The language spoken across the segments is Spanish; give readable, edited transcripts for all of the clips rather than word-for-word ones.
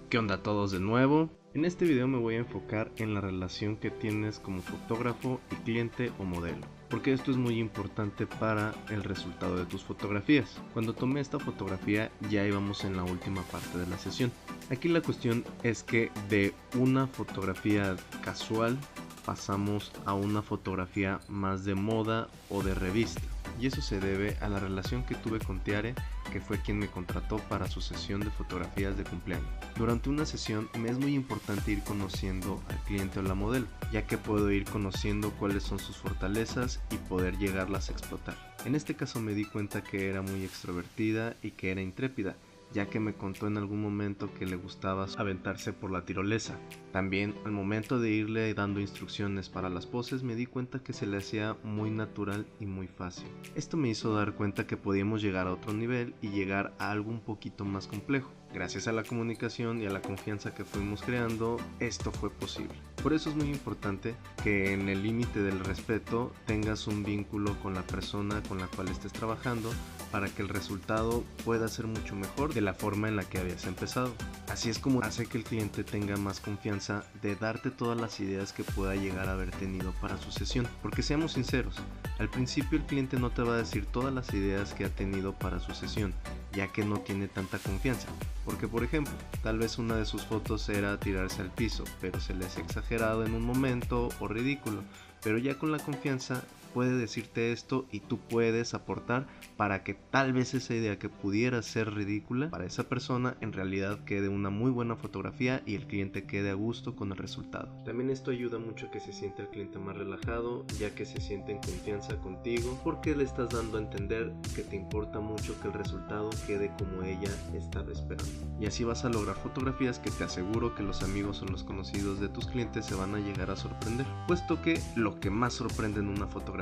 ¿Qué onda a todos de nuevo? En este video me voy a enfocar en la relación que tienes como fotógrafo y cliente o modelo, porque esto es muy importante para el resultado de tus fotografías. Cuando tomé esta fotografía ya íbamos en la última parte de la sesión. Aquí la cuestión es que de una fotografía casual pasamos a una fotografía más de moda o de revista. Y eso se debe a la relación que tuve con Tiare, que fue quien me contrató para su sesión de fotografías de cumpleaños. Durante una sesión me es muy importante ir conociendo al cliente o la modelo, ya que puedo ir conociendo cuáles son sus fortalezas y poder llegarlas a explotar. En este caso me di cuenta que era muy extrovertida y que era intrépida, ya que me contó en algún momento que le gustaba aventarse por la tirolesa. También al momento de irle dando instrucciones para las poses me di cuenta que se le hacía muy natural y muy fácil. Esto me hizo dar cuenta que podíamos llegar a otro nivel y llegar a algo un poquito más complejo. Gracias a la comunicación y a la confianza que fuimos creando, esto fue posible. Por eso es muy importante que en el límite del respeto tengas un vínculo con la persona con la cual estés trabajando para que el resultado pueda ser mucho mejor de la forma en la que habías empezado. Así es como hace que el cliente tenga más confianza de darte todas las ideas que pueda llegar a haber tenido para su sesión. Porque seamos sinceros, al principio el cliente no te va a decir todas las ideas que ha tenido para su sesión, ya que no tiene tanta confianza. Porque por ejemplo, tal vez una de sus fotos era tirarse al piso, pero se le hace exagerado en un momento o ridículo. Pero ya con la confianza puede decirte esto y tú puedes aportar para que tal vez esa idea que pudiera ser ridícula para esa persona en realidad quede una muy buena fotografía y el cliente quede a gusto con el resultado. También esto ayuda mucho a que se sienta el cliente más relajado, ya que se siente en confianza contigo porque le estás dando a entender que te importa mucho que el resultado quede como ella estaba esperando. Y así vas a lograr fotografías que te aseguro que los amigos o los conocidos de tus clientes se van a llegar a sorprender, puesto que lo que más sorprende en una fotografía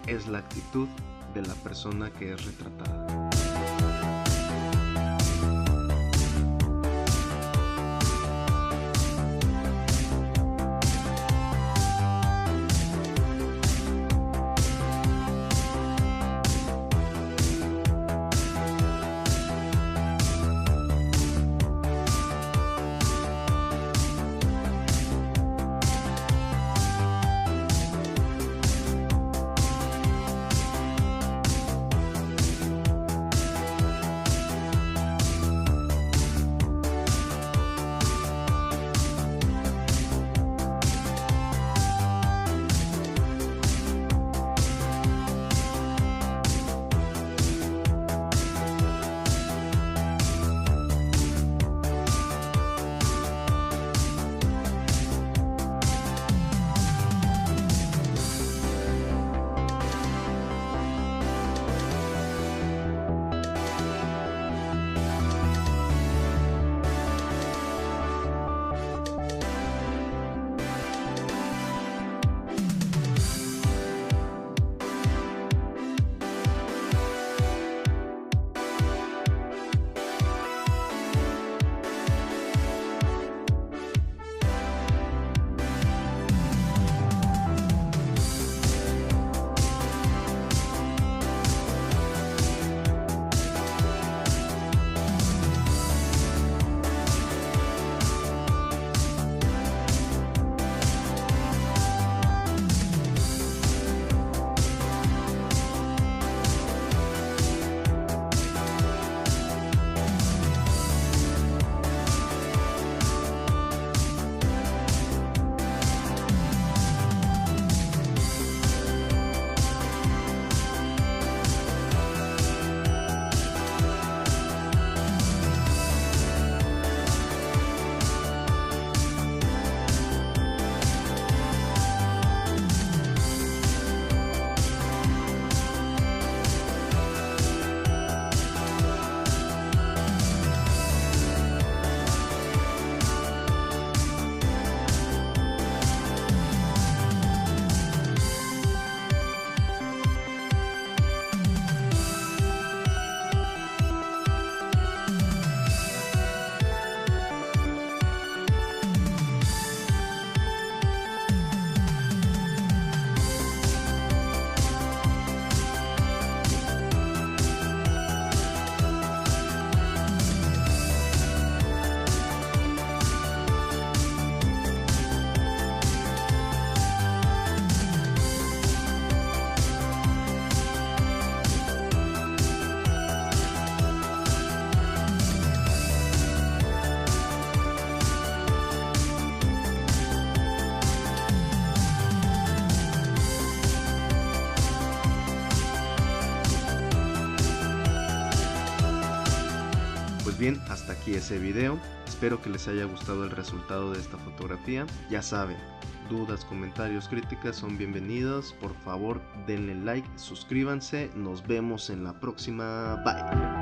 es la actitud de la persona que es retratada. bien, hasta aquí ese video. Espero que les haya gustado el resultado de esta fotografía. Ya saben, dudas, comentarios, críticas son bienvenidos. Por favor, denle like, suscríbanse. Nos vemos en la próxima. Bye.